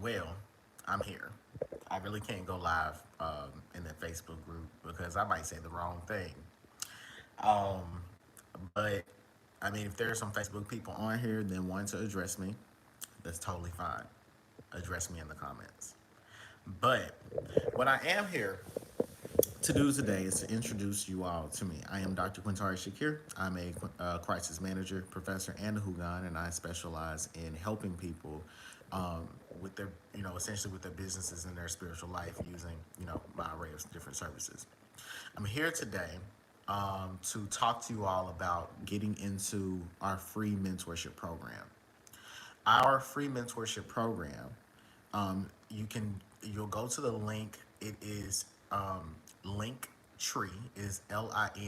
Well, I'm here. I really can't go live in the Facebook group because I might say the wrong thing. Um, but I mean, if there are some Facebook people on here that want to address me, that's totally fine. Address me in the comments. But what I am here to do today is to introduce you all to me. I am Dr. Quintari Shakir. I'm a crisis manager, professor, and a Hugan, and I specialize in helping people with their, essentially with their businesses and their spiritual life using, my array of different services. I'm here today to talk to you all about getting into our free mentorship program. Our free mentorship program, you'll go to the link. It is link tree is linktr.ee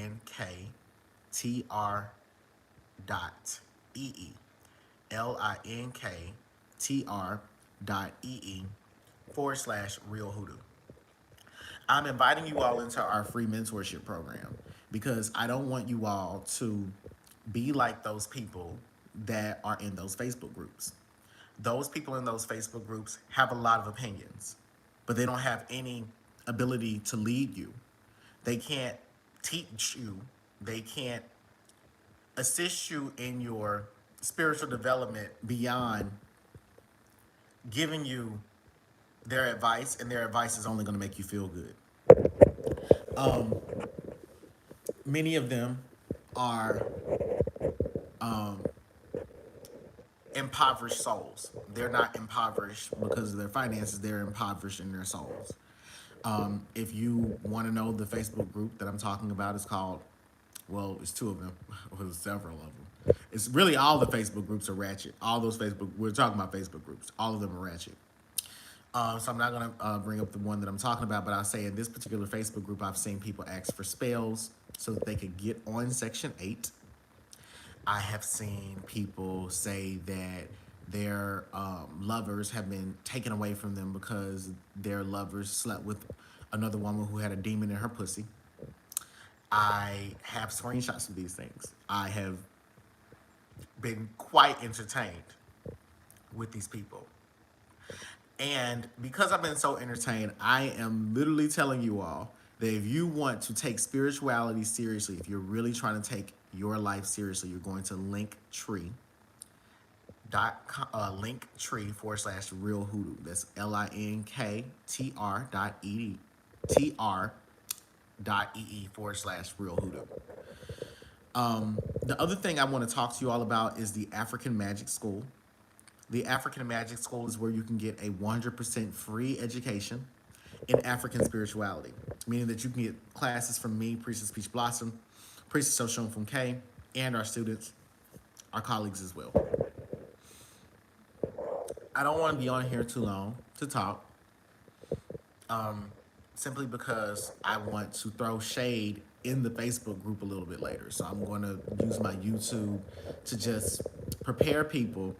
linktr.ee /real hoodoo. I'm inviting you all into our free mentorship program because I don't want you all to be like those people that are in those Facebook groups. Those people in those Facebook groups have a lot of opinions, but they don't have any ability to lead you. They can't teach you. They can't assist you in your spiritual development beyond giving you their advice, and their advice is only going to make you feel good. Um, Many of them are impoverished souls. They're not impoverished because of their finances, they're impoverished in their souls. If you want to know the Facebook group that I'm talking about, it's called, well, it's two of them, or several of them. It's really all the Facebook groups are ratchet. All those we're talking about Facebook groups. All of them are ratchet. So I'm not going to bring up the one that I'm talking about, but I'll say in this particular Facebook group, I've seen people ask for spells so that they could get on Section 8. I have seen people say that their lovers have been taken away from them because their lovers slept with another woman who had a demon in her pussy. I have screenshots of these things. I have been quite entertained with these people. And because I've been so entertained, I am literally telling you all that if you want to take spirituality seriously, if you're really trying to take your life seriously, you're going to linktree /real hoodoo. That's linktr.ee /real hoodoo. The other thing I want to talk to you all about is the African Magic School. The African Magic School is where you can get a 100% free education in African spirituality, meaning that you can get classes from me, Priestess Peach Blossom, Priestess Oshun from K, and our students, our colleagues as well. I don't want to be on here too long to talk, simply because I want to throw shade in the Facebook group a little bit later. So I'm going to use my YouTube to just prepare people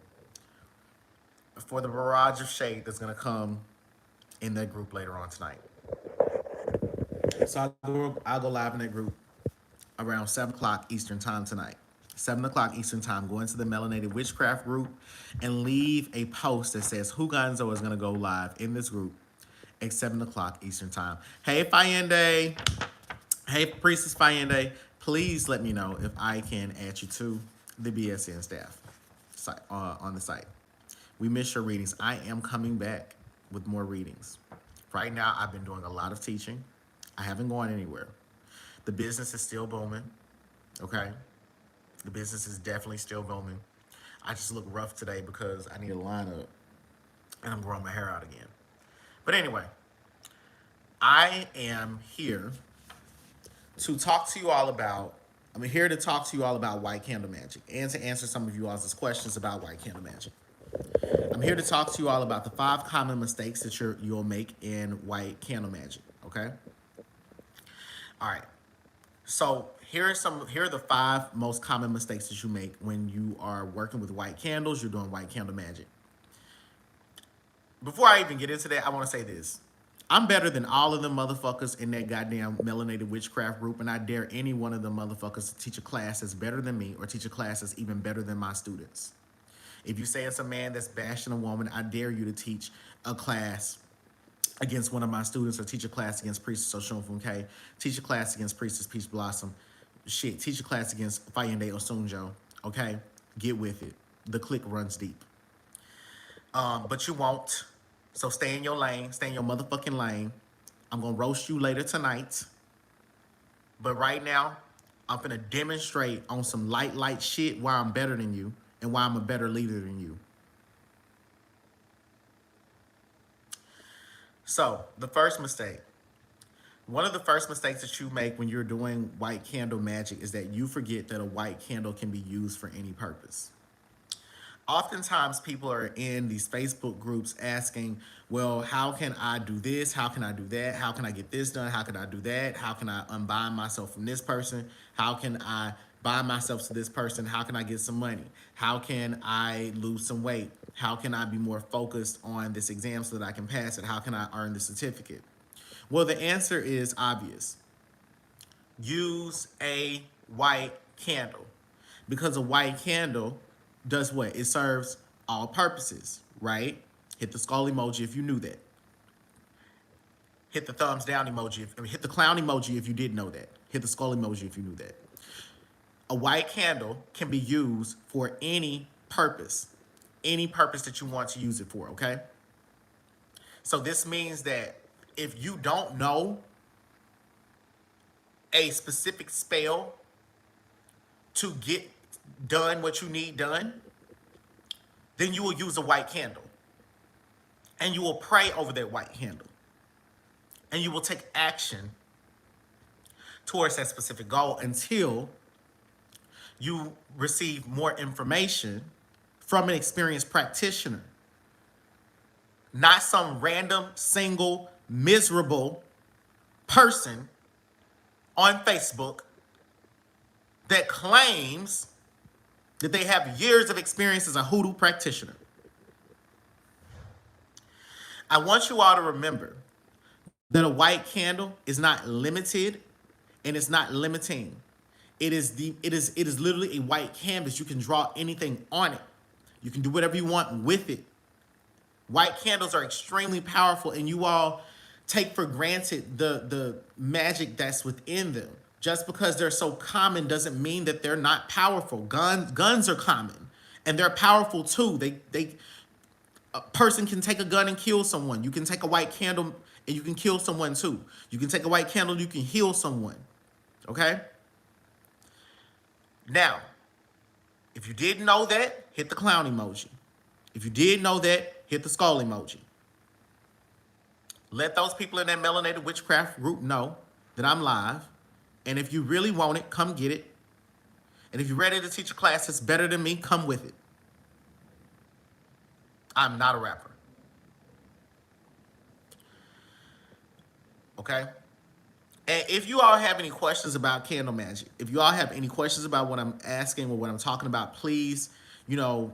for the barrage of shade that's going to come in that group later on tonight. So I'll go live in that group around 7 o'clock Eastern time tonight. 7 o'clock Eastern time, go into the Melanated Witchcraft group and leave a post that says Huganzo is going to go live in this group at 7 o'clock Eastern time. Hey, Fayende. Hey, Priestess Fayende. Please let me know if I can add you to the BSN staff on the site. We miss your readings. I am coming back with more readings. Right now, I've been doing a lot of teaching. I haven't gone anywhere. The business is still booming, okay? The business is definitely still booming. I just look rough today because I need a lineup and I'm growing my hair out again. But anyway, I am here to talk to you all about, white candle magic and to answer some of you all's questions about white candle magic. I'm here to talk to you all about the 5 common mistakes that you'll make in white candle magic, okay? All right. So here are the 5 most common mistakes that you make when you are working with white candles, you're doing white candle magic. Before I even get into that, I want to say this. I'm better than all of them motherfuckers in that goddamn Melanated Witchcraft group, and I dare any one of them motherfuckers to teach a class that's better than me or teach a class that's even better than my students. If you say it's a man that's bashing a woman, I dare you to teach a class against one of my students, or teach a class against Priestess Oshunfunke, teach a class against Priestess Peach Blossom, shit, teach a class against Fayende Osunjo, okay? Get with it. The clique runs deep. But you won't. So stay in your lane, stay in your motherfucking lane. I'm gonna roast you later tonight. But right now, I'm gonna demonstrate on some light shit why I'm better than you and why I'm a better leader than you. So, the first mistake. One of the first mistakes that you make when you're doing white candle magic is that you forget that a white candle can be used for any purpose. Oftentimes people are in these Facebook groups asking, well, how can I do this? How can I do that? How can I get this done? How can I do that? How can I unbind myself from this person? How can I bind myself to this person? How can I get some money? How can I lose some weight? How can I be more focused on this exam so that I can pass it? How can I earn the certificate? Well, the answer is obvious. Use a white candle, because a white candle does what? It serves all purposes, right? Hit the skull emoji if you knew that. Hit the thumbs down emoji. Hit the clown emoji if you didn't know that. Hit the skull emoji if you knew that. A white candle can be used for any purpose that you want to use it for, okay? So this means that if you don't know a specific spell to get done what you need done, then you will use a white candle. And you will pray over that white candle. And you will take action towards that specific goal until you receive more information from an experienced practitioner. Not some random, single, miserable person on Facebook that claims that they have years of experience as a hoodoo practitioner. I want you all to remember that a white candle is not limited and it's not limiting. It is literally a white canvas. You can draw anything on it. You can do whatever you want with it. White candles are extremely powerful, and you all take for granted the magic that's within them. Just because they're so common doesn't mean that they're not powerful. Guns are common, and they're powerful too. A person can take a gun and kill someone. You can take a white candle and you can kill someone too. You can take a white candle, you can heal someone. Okay? Now, if you didn't know that, hit the clown emoji. If you did know that, hit the skull emoji. Let those people in that melanated witchcraft group know that I'm live. And if you really want it, come get it. And if you're ready to teach a class that's better than me, come with it. I'm not a rapper. Okay? And if you all have any questions about candle magic, if you all have any questions about what I'm asking or what I'm talking about, please, feel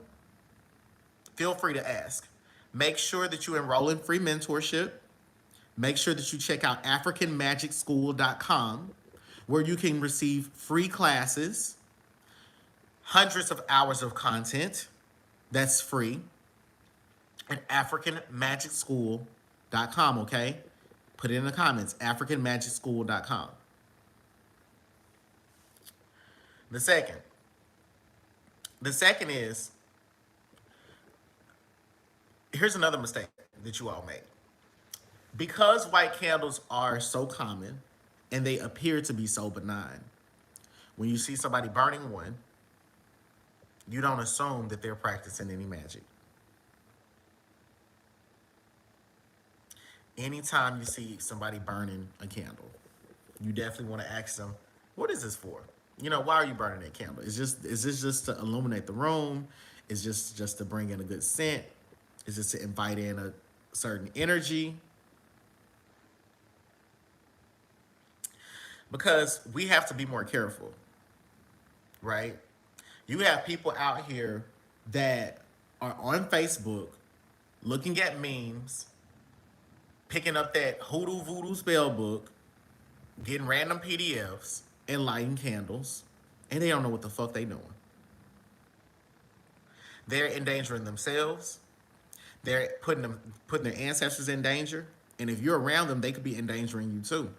free to ask. Make sure that you enroll in free mentorship. Make sure that you check out AfricanMagicSchool.com, where you can receive free classes, hundreds of hours of content that's free, at AfricanMagicSchool.com, okay? Put it in the comments, AfricanMagicSchool.com. The second is, here's another mistake that you all made. Because white candles are so common and they appear to be so benign, when you see somebody burning one, you don't assume that they're practicing any magic. Anytime you see somebody burning a candle, you definitely want to ask them, what is this for? Why are you burning that candle? Is this just to illuminate the room? Is just to bring in a good scent? Is this to invite in a certain energy? Because we have to be more careful, right? You have people out here that are on Facebook looking at memes, picking up that hoodoo voodoo spell book, getting random PDFs, and lighting candles, and they don't know what the fuck they doing. They're endangering themselves. They're putting their ancestors in danger. And if you're around them, they could be endangering you too.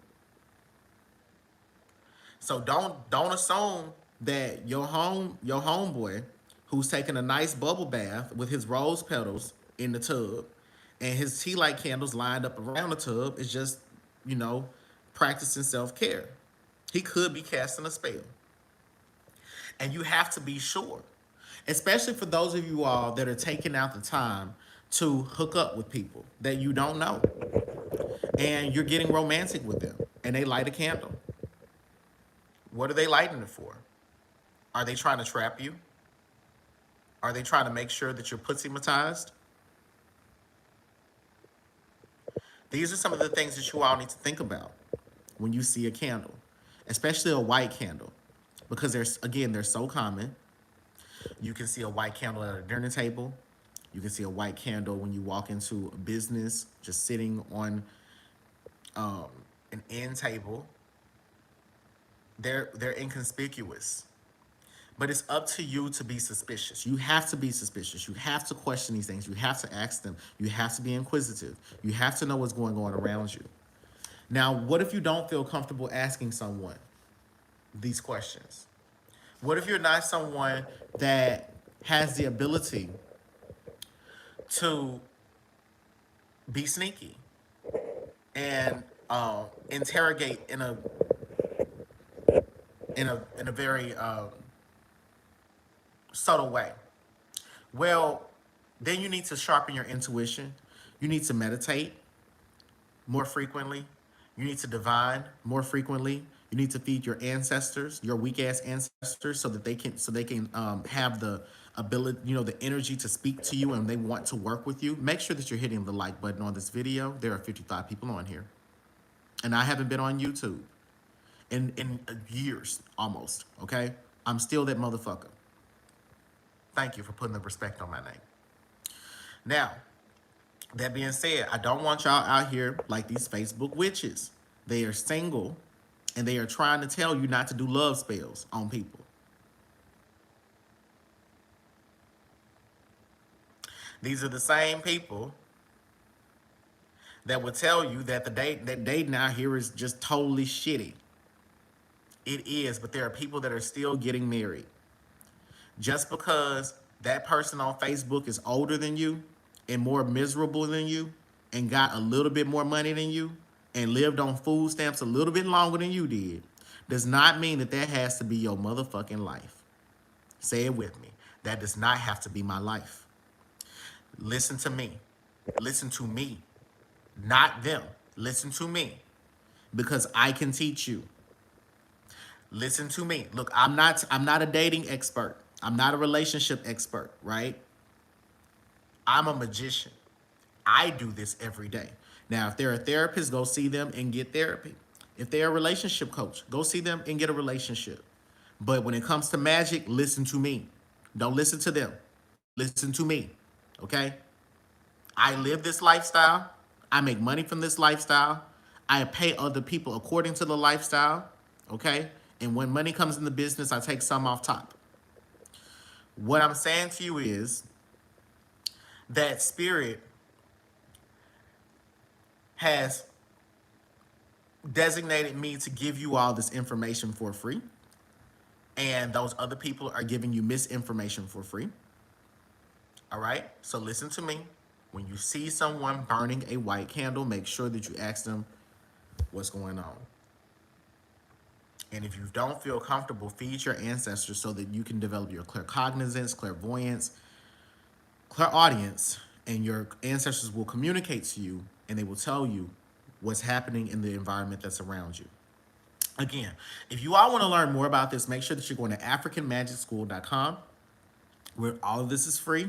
So don't assume that your homeboy who's taking a nice bubble bath with his rose petals in the tub and his tea light candles lined up around the tub is just, you know, practicing self-care. He could be casting a spell. And you have to be sure, especially for those of you all that are taking out the time to hook up with people that you don't know and you're getting romantic with them and they light a candle. What are they lighting it for? Are they trying to trap you? Are they trying to make sure that you're pussy-matized? These are some of the things that you all need to think about when you see a candle, especially a white candle, because they're so common. You can see a white candle at a dinner table. You can see a white candle when you walk into a business, just sitting on an end table. They're inconspicuous. But it's up to you to be suspicious. You have to be suspicious. You have to question these things. You have to ask them. You have to be inquisitive. You have to know what's going on around you. Now, what if you don't feel comfortable asking someone these questions? What if you're not someone that has the ability to be sneaky and interrogate in a very subtle way? Well, then you need to sharpen your intuition. You need to meditate more frequently. You need to divine more frequently. You need to feed your ancestors, your weak ass ancestors, so they can have the ability, the energy to speak to you and they want to work with you. Make sure that you're hitting the like button on this video. There are 55 people on here, and I haven't been on YouTube in years almost. Okay, I'm still that motherfucker. Thank you for putting the respect on my name. Now, that being said, I don't want y'all out here like these Facebook witches. They are single, and they are trying to tell you not to do love spells on people. These are the same people that would tell you that that dating out here is just totally shitty. It is, but there are people that are still getting married. Just because that person on Facebook is older than you and more miserable than you and got a little bit more money than you and lived on food stamps a little bit longer than you did, does not mean that has to be your motherfucking life. Say it with me. That does not have to be my life. Listen to me. Listen to me. Not them. Listen to me. Because I can teach you. Listen to me. Look, I'm not a dating expert. I'm not a relationship expert, right? I'm a magician. I do this every day. Now, if they're a therapist, go see them and get therapy. If they're a relationship coach, go see them and get a relationship. But when it comes to magic, listen to me. Don't listen to them. Listen to me, okay? I live this lifestyle. I make money from this lifestyle. I pay other people according to the lifestyle, okay? And when money comes in the business, I take some off top. What I'm saying to you is that spirit has designated me to give you all this information for free. And those other people are giving you misinformation for free. All right? So listen to me. When you see someone burning a white candle, make sure that you ask them what's going on. And if you don't feel comfortable, feed your ancestors so that you can develop your claircognizance, clairvoyance, clairaudience, and your ancestors will communicate to you and they will tell you what's happening in the environment that's around you. Again, if you all want to learn more about this, make sure that you're going to africanmagicschool.com, where all of this is free.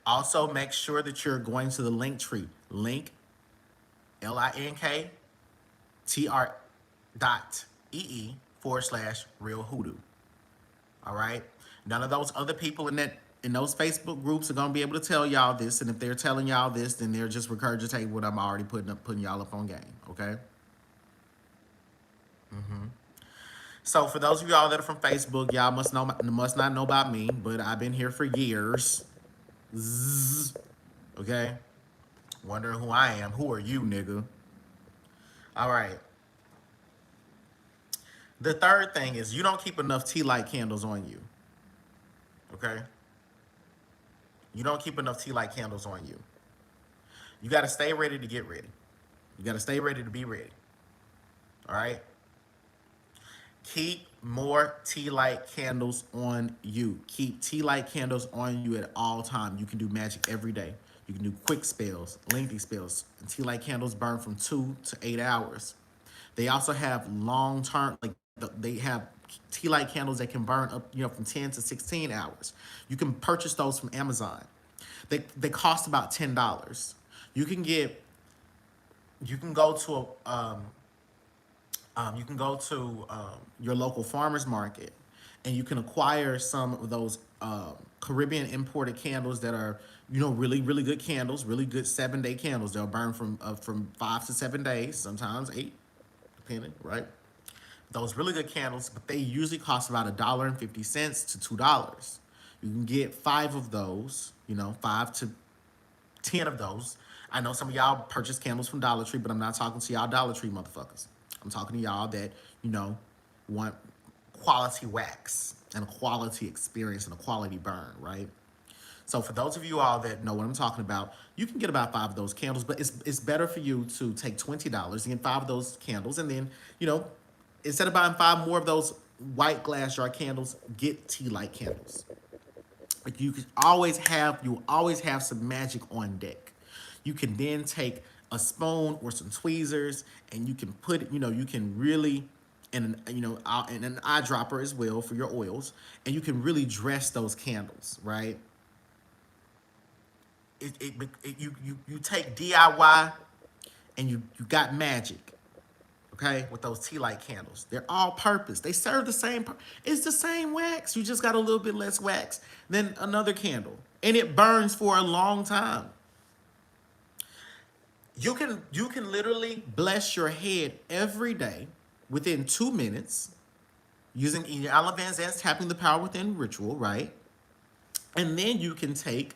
Also, make sure that you're going to the link tree, linktr.ee/real hoodoo. All right? None of those other people in those Facebook groups are going to be able to tell y'all this. And if they're telling y'all this, then they're just regurgitating what I'm already putting y'all up on game. Okay? So for those of y'all that are from Facebook, y'all must not know about me, but I've been here for years. Zzz, okay? Wondering who I am. Who are you, nigga? All right. The third thing is you don't keep enough tea light candles on you. Okay? You don't keep enough tea light candles on you. You got to stay ready to get ready. You got to stay ready to be ready. All right? Keep more tea light candles on you. Keep tea light candles on you at all times. You can do magic every day. You can do quick spells, lengthy spells. And tea light candles burn from 2 to 8 hours. They also have long term, like they have tea light candles that can burn up, from 10 to 16 hours. You can purchase those from Amazon. They cost about $10. You can get, you can go to your local farmer's market, and you can acquire some of those Caribbean imported candles that are, really, really good candles, really good 7-day candles. They'll burn from 5 to 7 days, sometimes 8, depending, right? Those really good candles, but they usually cost about $1.50 to $2. You can get 5 of those, 5 to 10 of those. I know some of y'all purchase candles from Dollar Tree, but I'm not talking to y'all Dollar Tree motherfuckers. I'm talking to y'all that, want quality wax and a quality experience and a quality burn, right? So for those of you all that know what I'm talking about, you can get about 5 of those candles, but it's better for you to take $20 and get 5 of those candles, and then, instead of buying 5 more of those white glass jar candles, get tea light candles. Like you always have some magic on deck. You can then take a spoon or some tweezers, and you can put it, you can really, and and an eyedropper as well for your oils, and you can really dress those candles, right? You take DIY, and you got magic, okay, with those tea light candles. They're all purpose. They serve the same it's the same wax. You just got a little bit less wax than another candle, and it burns for a long time. You can literally bless your head every day within 2 minutes using Aloe Van Zant's Tapping the Power Within ritual, right? And then you can take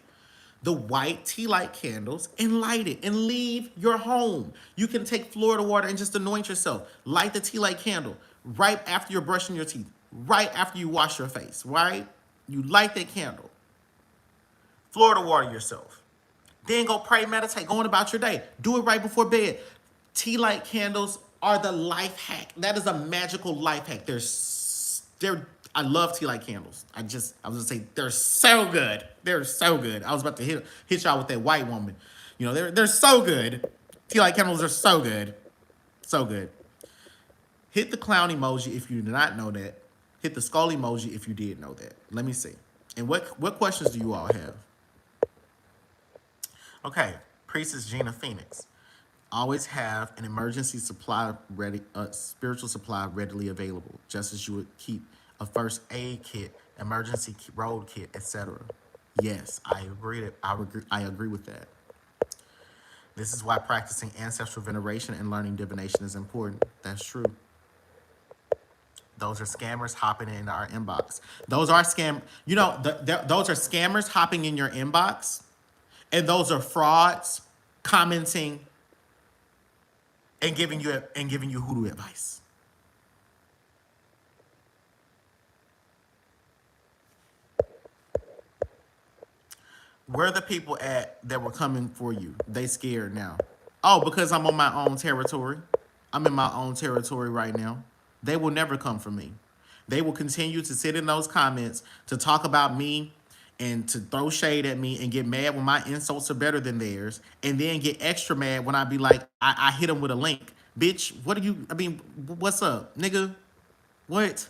the white tea light candles and light it and leave your home. You can take Florida water and just anoint yourself. Light the tea light candle right after you're brushing your teeth, right after you wash your face, right? You light that candle. Florida water yourself. Then go pray, meditate, go on about your day. Do it right before bed. Tea light candles are the life hack. That is a magical life hack. I love tea light candles. I was gonna say they're so good. They're so good. I was about to hit y'all with that white woman. They're so good. Tea light candles are so good. So good. Hit the clown emoji if you did not know that. Hit the skull emoji if you did know that. Let me see. And what questions do you all have? Okay, Priestess Gina Phoenix. Always have an emergency supply ready, spiritual supply readily available, just as you would keep a first aid kit, emergency road kit, etc. Yes, I agree. I agree with that. This is why practicing ancestral veneration and learning divination is important. That's true. Those are scammers hopping in our inbox. Those are those are scammers hopping in your inbox. And those are frauds commenting and giving you hoodoo advice. Where are the people at that were coming for you? They scared now. Oh, because I'm on my own territory. I'm in my own territory right now. They will never come for me. They will continue to sit in those comments to talk about me and to throw shade at me and get mad when my insults are better than theirs, and then get extra mad when I be like, I hit them with a link. Bitch, what's up, nigga? What?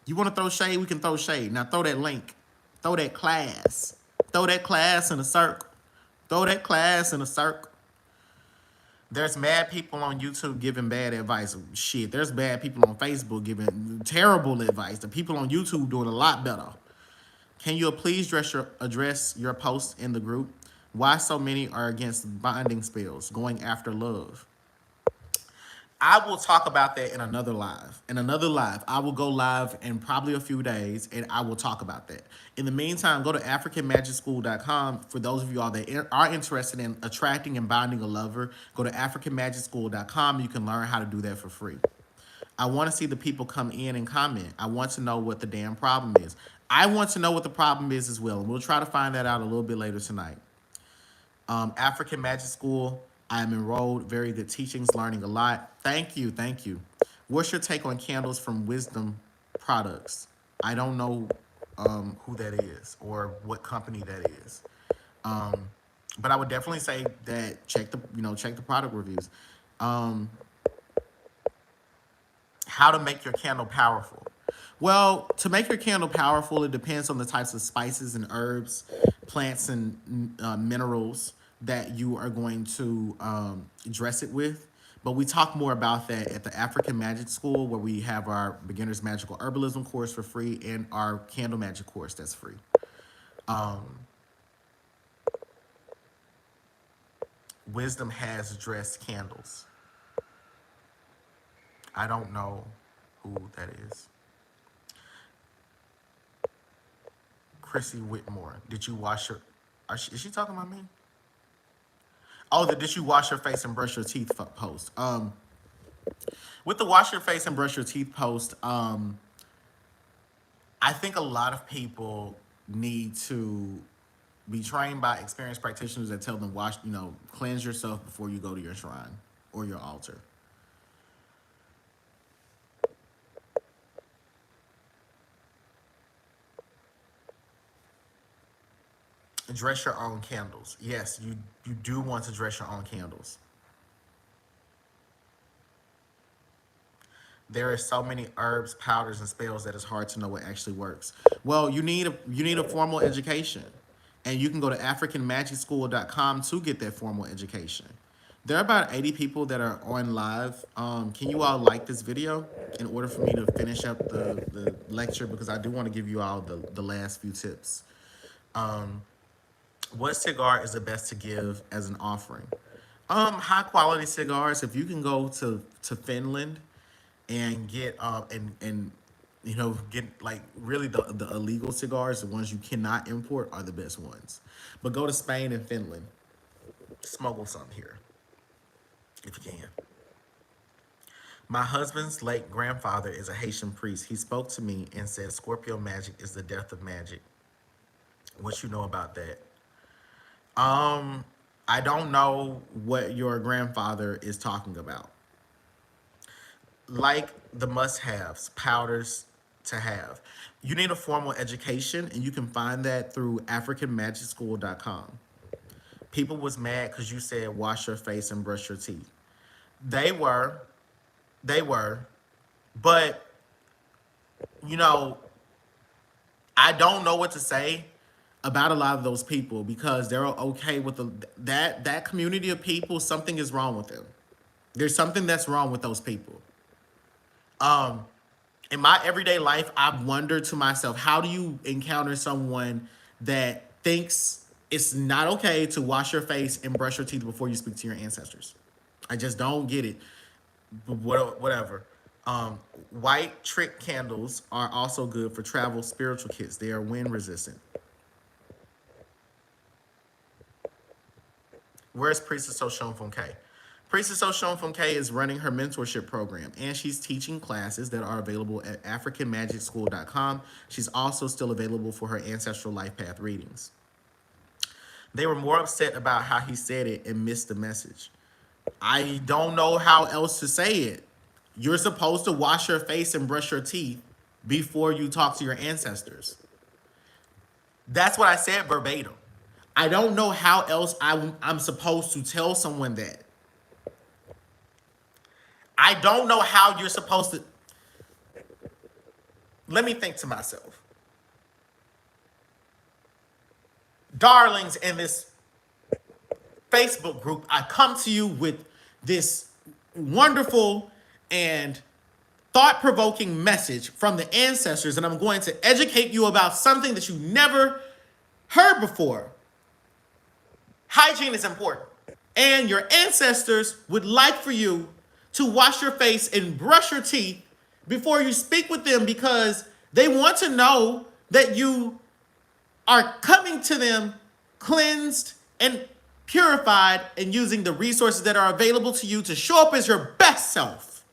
You want to throw shade? We can throw shade. Now throw that link. Throw that class. Throw that class in a circle. Throw that class in a circle. There's mad people on YouTube giving bad advice. Shit, there's bad people on Facebook giving terrible advice. The people on YouTube doing a lot better. Can you please address your post in the group? Why so many are against binding spells, going after love? I will talk about that in another live. In another live, I will go live in probably a few days and I will talk about that. In the meantime, go to africanmagicschool.com. For those of you all that are interested in attracting and binding a lover, go to africanmagicschool.com. You can learn how to do that for free. I want to see the people come in and comment. I want to know what the damn problem is. I want to know what the problem is as well. And we'll try to find that out a little bit later tonight. African Magic School, I am enrolled. Very good teachings, learning a lot. Thank you, thank you. What's your take on candles from Wisdom Products? I don't know who that is or what company that is. But I would definitely say that check the product reviews. How to make your candle powerful. Well, to make your candle powerful, it depends on the types of spices and herbs, plants and minerals that you are going to dress it with. But we talk more about that at the African Magic School, where we have our Beginner's Magical Herbalism course for free and our Candle Magic course that's free. Wisdom has dressed candles. I don't know who that is. Chrissy Whitmore, did you wash your... Is she talking about me? Oh, the did you wash your face and brush your teeth post. With the wash your face and brush your teeth post, I think a lot of people need to be trained by experienced practitioners that tell them cleanse yourself before you go to your shrine or your altar. Dress your own candles. Yes, you do want to dress your own candles. There are so many herbs, powders, and spells that it's hard to know what actually works. Well, you need a formal education. And you can go to africanmagicschool.com to get that formal education. There are about 80 people that are on live. Can you all like this video in order for me to finish up the lecture? Because I do want to give you all the last few tips. What cigar is the best to give as an offering? High quality cigars. If you can go to Finland and get get like really the illegal cigars, the ones you cannot import, are the best ones. But go to Spain and Finland. Smuggle some here if you can. My husband's late grandfather is a Haitian priest. He spoke to me and said Scorpio magic is the death of magic. What you know about that? I don't know what your grandfather is talking about. Like the must-haves, powders to have. You need a formal education, and you can find that through africanmagicschool.com. People was mad because you said wash your face and brush your teeth. They were. But, I don't know what to say about a lot of those people because they're okay with that community of people. Something is wrong with them. There's something that's wrong with those people. In my everyday life, I've wondered to myself, how do you encounter someone that thinks it's not okay to wash your face and brush your teeth before you speak to your ancestors? I just don't get it. But whatever. White trick candles are also good for travel spiritual kits. They are wind resistant. Where's Priestess Oshun Fonke? Priestess Oshun Fonke is running her mentorship program, and she's teaching classes that are available at africanmagicschool.com. She's also still available for her ancestral life path readings. They were more upset about how he said it and missed the message. I don't know how else to say it. You're supposed to wash your face and brush your teeth before you talk to your ancestors. That's what I said verbatim. I don't know how else I'm supposed to tell someone that. I don't know how you're supposed to. Let me think to myself. Darlings in this Facebook group, I come to you with this wonderful and thought-provoking message from the ancestors, and I'm going to educate you about something that you never heard before. Hygiene is important, and your ancestors would like for you to wash your face and brush your teeth before you speak with them, because they want to know that you are coming to them cleansed and purified and using the resources that are available to you to show up as your best self.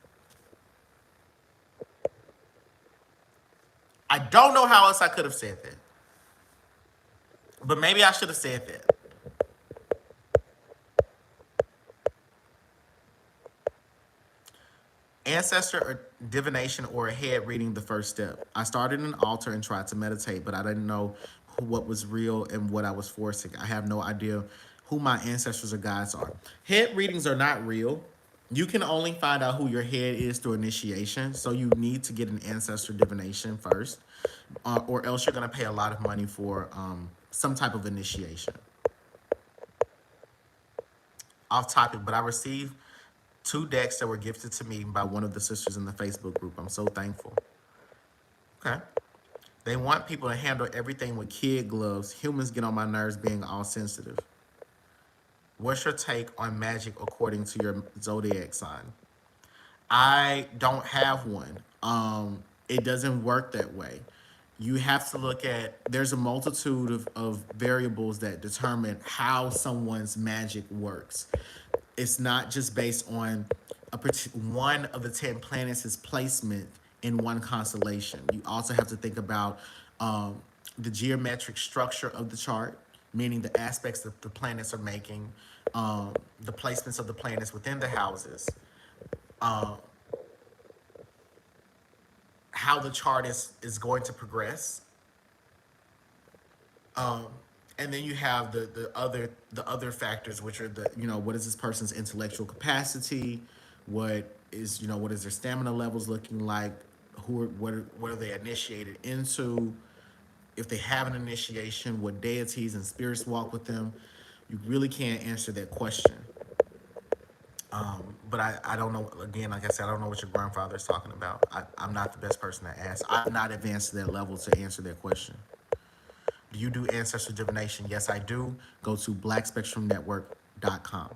I don't know how else I could have said that, but maybe I should have said that. Ancestor or divination or head reading, the first step. I started an altar and tried to meditate, but I didn't know what was real and what I was forcing. I have no idea who my ancestors or guides are. Head readings are not real. You can only find out who your head is through initiation, so you need to get an ancestor divination first, or else you're going to pay a lot of money for some type of initiation. Off topic, but I received 2 decks that were gifted to me by one of the sisters in the Facebook group. I'm so thankful. Okay. They want people to handle everything with kid gloves. Humans get on my nerves being all sensitive. What's your take on magic according to your zodiac sign? I don't have one. It doesn't work that way. You have to look at, there's a multitude of variables that determine how someone's magic works. It's not just based on one of the 10 planets' placement in one constellation. You also have to think about the geometric structure of the chart, meaning the aspects that the planets are making, the placements of the planets within the houses, how the chart is going to progress. And then you have the other factors, which are what is this person's intellectual capacity, what is their stamina levels looking like, what are they initiated into, if they have an initiation, what deities and spirits walk with them. You really can't answer that question. But I don't know, again, like I said, I don't know what your grandfather is talking about. I'm not the best person to ask. I'm not advanced to that level to answer that question. Do you do ancestral divination? Yes, I do. Go to blackspectrumnetwork.com.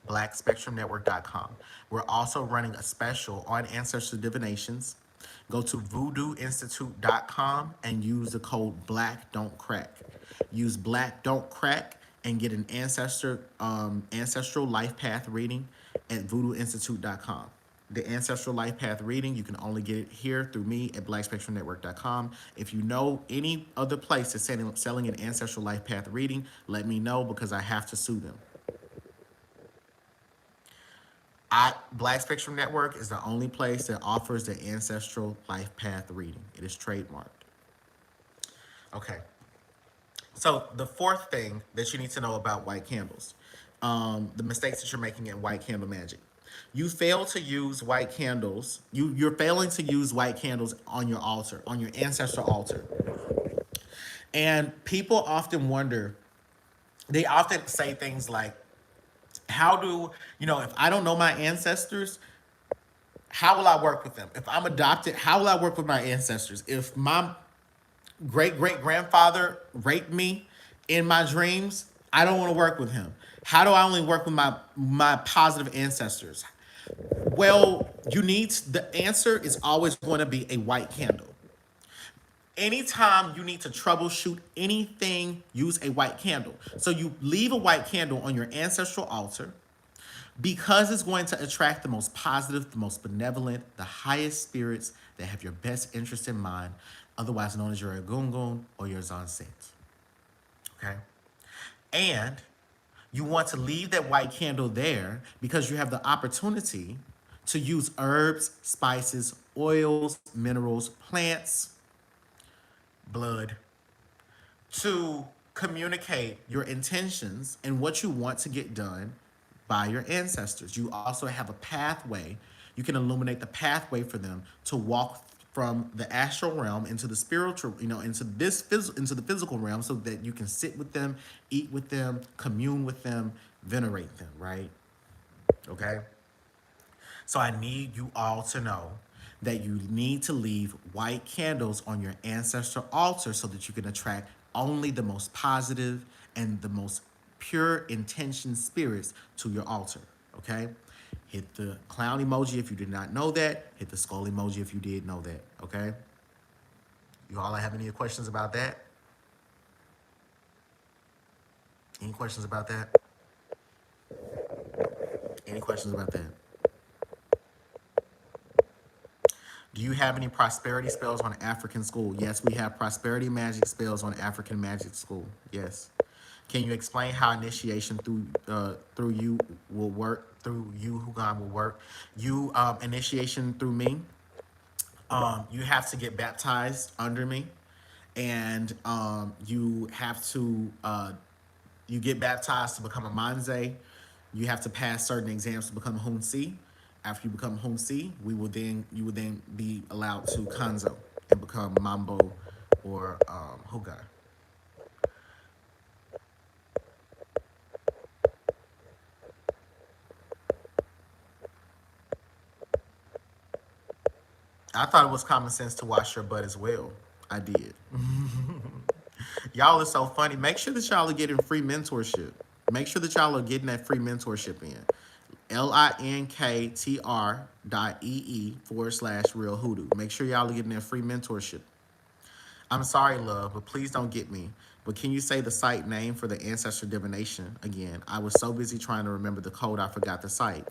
blackspectrumnetwork.com. We're also running a special on ancestral divinations. Go to voodooinstitute.com and use the code Black Don't Crack. Use Black Don't Crack and get an ancestral life path reading at voodooinstitute.com. The ancestral life path reading, you can only get it here through me at blackspectrumnetwork.com. If you know any other place that's selling an ancestral life path reading, let me know, because I have to sue them. Black Spectrum Network is the only place that offers the ancestral life path reading. It is trademarked. Okay. So the fourth thing that you need to know about white candles, the mistakes that you're making in white candle magic. You fail to use white candles. You're failing to use white candles on your altar, on your ancestral altar. And people often wonder, they often say things like, how do, if I don't know my ancestors, how will I work with them? If I'm adopted, how will I work with my ancestors? If my great-great-grandfather raped me in my dreams, I don't want to work with him. How do I only work with my positive ancestors? Well, the answer is always going to be a white candle. Anytime you need to troubleshoot anything, use a white candle. So you leave a white candle on your ancestral altar, because it's going to attract the most positive, the most benevolent, the highest spirits that have your best interest in mind, otherwise known as your Egungun or your Zanset. Okay? And you want to leave that white candle there because you have the opportunity to use herbs, spices, oils, minerals, plants, blood, to communicate your intentions and what you want to get done by your ancestors. You also have a pathway. You can illuminate the pathway for them to walk from the astral realm into the spiritual, into the physical realm, so that you can sit with them, eat with them, commune with them, venerate them, right? Okay? So I need you all to know that you need to leave white candles on your ancestral altar so that you can attract only the most positive and the most pure intention spirits to your altar, okay? Hit the clown emoji if you did not know that. Hit the skull emoji if you did know that. Okay? You all have any questions about that? Any questions about that? Any questions about that? Do you have any prosperity spells on African school? Yes, we have prosperity magic spells on African magic school. Yes. Can you explain how initiation through you will work? Through you, Hugan, will work. You initiation through me. You have to get baptized under me, and you have to you get baptized to become a manze. You have to pass certain exams to become a hunsi. After you become hunsi, you will then be allowed to kanzo and become mambo or huga. I thought it was common sense to wash your butt as well. I did. Y'all are so funny. Make sure that y'all are getting free mentorship. Make sure that y'all are getting that free mentorship in. linktr.ee/real hoodoo. Make sure y'all are getting that free mentorship. I'm sorry, love, but please don't get me. But can you say the site name for the ancestor divination again? I was so busy trying to remember the code, I forgot the site.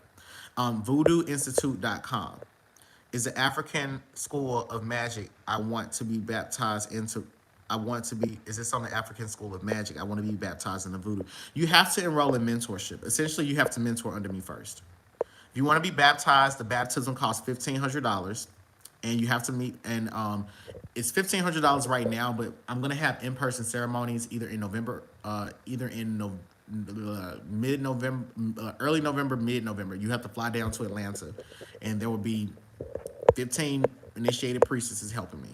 voodooinstitute.com is the African School of Magic. I want to be baptized into. I want to be. Is this on the African School of Magic? I want to be baptized in the voodoo. You have to enroll in mentorship. Essentially, you have to mentor under me first. If you want to be baptized, the baptism costs $1,500, and you have to meet. And it's $1,500 right now, but I'm gonna have in-person ceremonies either in November, mid-November, early November, mid-November. You have to fly down to Atlanta, and there will be 15 initiated priestesses helping me.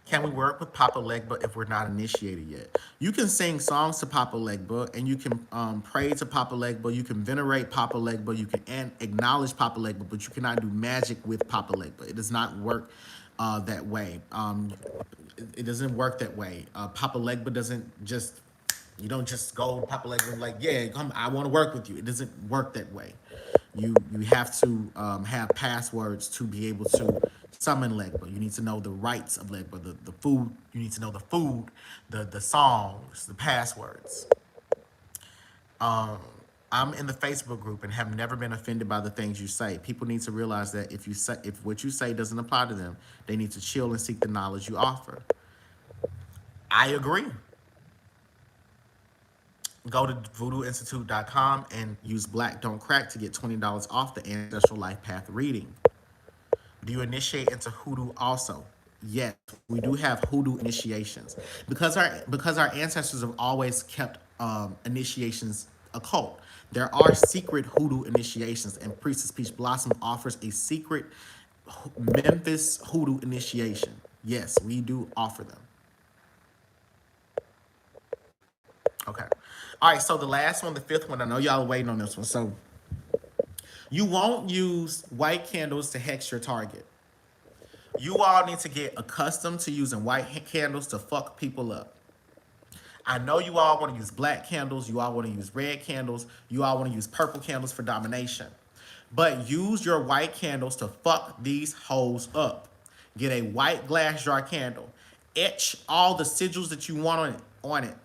Can we work with Papa Legba if we're not initiated yet? You can sing songs to Papa Legba, and you can pray to Papa Legba. You can venerate Papa Legba. You can acknowledge Papa Legba, but you cannot do magic with Papa Legba. It does not work that way. It doesn't work that way. Papa Legba doesn't just, you don't just go to Papa Legba and like, yeah, come, I want to work with you. It doesn't work that way. You have to have passwords to be able to summon Legba. You need to know the rights of Legba, the food. You need to know the food, the songs, the passwords. I'm in the Facebook group and have never been offended by the things you say. People need to realize that if what you say doesn't apply to them, they need to chill and seek the knowledge you offer. I agree. Go to voodooinstitute.com and use Black Don't Crack to get $20 off the Ancestral Life Path reading. Do you initiate into hoodoo also? Yes, we do have hoodoo initiations because our ancestors have always kept initiations occult. There are secret hoodoo initiations, and Priestess Peach Blossom offers a secret Memphis hoodoo initiation. Yes, we do offer them. Okay. All right, so the last one, the fifth one, I know y'all are waiting on this one. So you won't use white candles to hex your target. You all need to get accustomed to using white candles to fuck people up. I know you all want to use black candles. You all want to use red candles. You all want to use purple candles for domination. But use your white candles to fuck these hoes up. Get a white glass jar candle. Etch all the sigils that you want on it.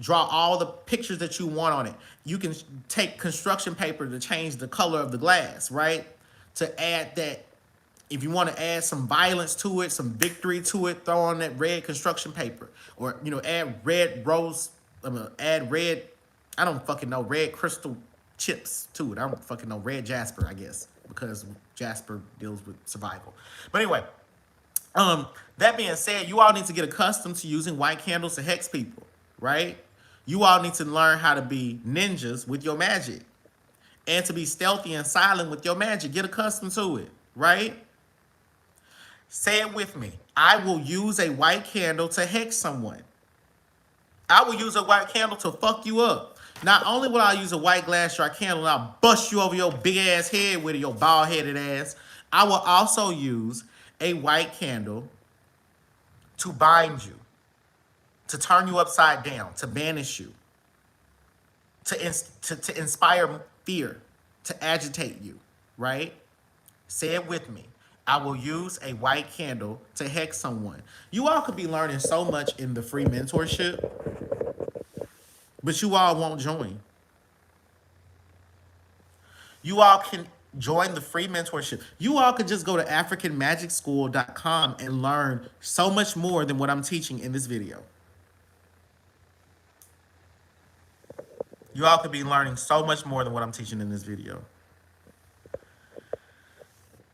Draw all the pictures that you want on it. You can take construction paper to change the color of the glass, right? To add that, if you want to add some violence to it, some victory to it, throw on that red construction paper. Or, add red rose, add red, I don't fucking know, red crystal chips to it. I don't fucking know, red jasper, I guess, because jasper deals with survival. But anyway, that being said, you all need to get accustomed to using white candles to hex people, right? You all need to learn how to be ninjas with your magic and to be stealthy and silent with your magic. Get accustomed to it, right? Say it with me. I will use a white candle to hex someone. I will use a white candle to fuck you up. Not only will I use a white glass jar candle and I'll bust you over your big ass head with your bald headed ass, I will also use a white candle to bind you, to turn you upside down, to banish you, to inspire fear. to agitate you, right? Say it with me. I will use a white candle to hex someone. You all could be learning so much in the free mentorship, but you all won't join. You all can join the free mentorship. You all could just go to africanmagicschool.com and learn so much more than what I'm teaching in this video. You all could be learning so much more than what I'm teaching in this video.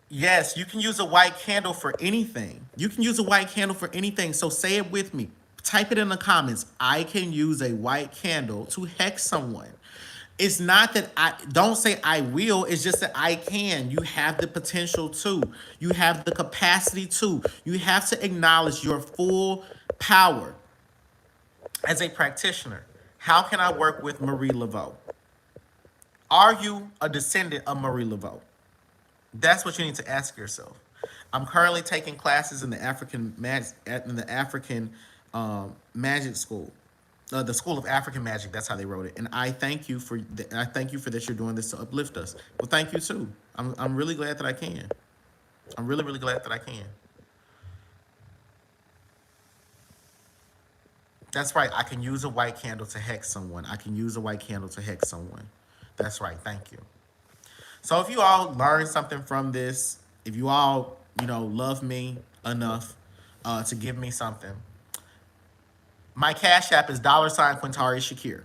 Yes, you can use a white candle for anything. You can use a white candle for anything. So say it with me. Type it in the comments. I can use a white candle to hex someone. It's not that don't say I will, it's just that I can. You have the potential to. You have the capacity to. You have to acknowledge your full power as a practitioner. How can I work with Marie Laveau? Are you a descendant of Marie Laveau? That's what you need to ask yourself. I'm currently taking classes in the African Magic School, the School of African Magic. That's how they wrote it. And I thank you for that. You're doing this to uplift us. Well, thank you too. I'm really glad that I can. I'm really, really glad that I can. That's right. I can use a white candle to hex someone. I can use a white candle to hex someone. That's right. Thank you. So if you all learned something from this, if you all, love me enough to give me something, my Cash App is $Quintaria Shakir.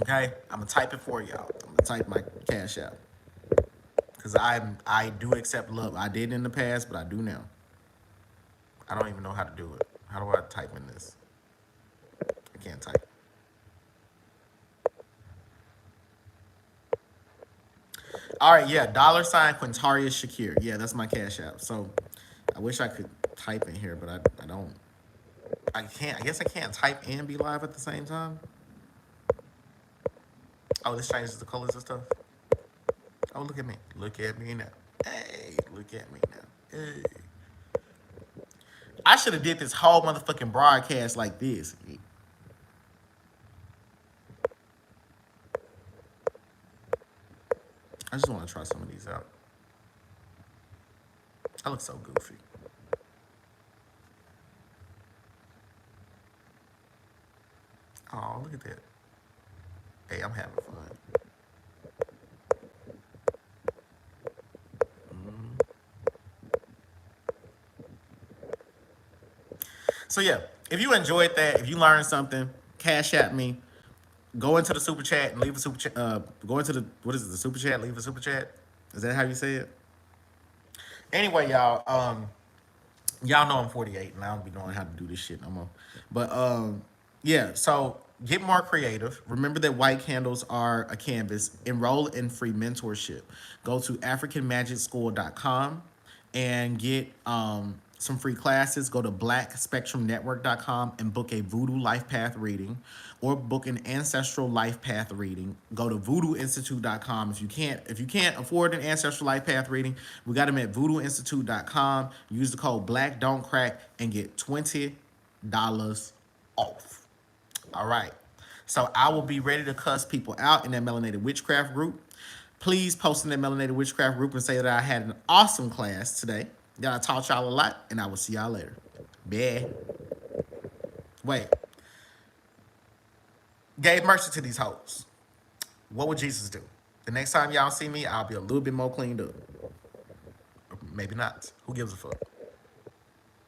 Okay? I'm going to type it for y'all. I'm going to type my Cash App. Because I do accept love. I did in the past, but I do now. I don't even know how to do it. How do I type in this? I can't type. All right, yeah, $Quintaria Shakir. Yeah, that's my Cash App. So I wish I could type in here, but I don't. I can't. I guess I can't type and be live at the same time. Oh, this changes the colors and stuff. Oh, look at me. Look at me now. Hey, look at me now. Hey. I should have did this whole motherfucking broadcast like this. I just want to try some of these out. I look so goofy. Oh, look at that. Hey, I'm having fun. So yeah, if you enjoyed that, if you learned something, Cash at me. Go into the super chat and leave a super chat. Go into the super chat, leave a super chat. Is that how you say it? Anyway, y'all, y'all know I'm 48 and I don't be knowing how to do this shit no more. But yeah, so get more creative. Remember that white candles are a canvas. Enroll in free mentorship. Go to africanmagicschool.com and get some free classes. Go to blackspectrumnetwork.com and book a Voodoo Life Path reading or book an Ancestral Life Path reading. Go to voodooinstitute.com. If you can't afford an Ancestral Life Path reading, we got them at voodooinstitute.com. Use the code BLACKDON'TCRACK and get $20 off. All right. So I will be ready to cuss people out in that Melanated Witchcraft group. Please post in that Melanated Witchcraft group and say that I had an awesome class today, that I taught y'all a lot, and I will see y'all later. Bye. Wait. Gave mercy to these hoes. What would Jesus do? The next time y'all see me, I'll be a little bit more cleaned up. Or maybe not. Who gives a fuck?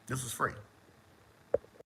This was free.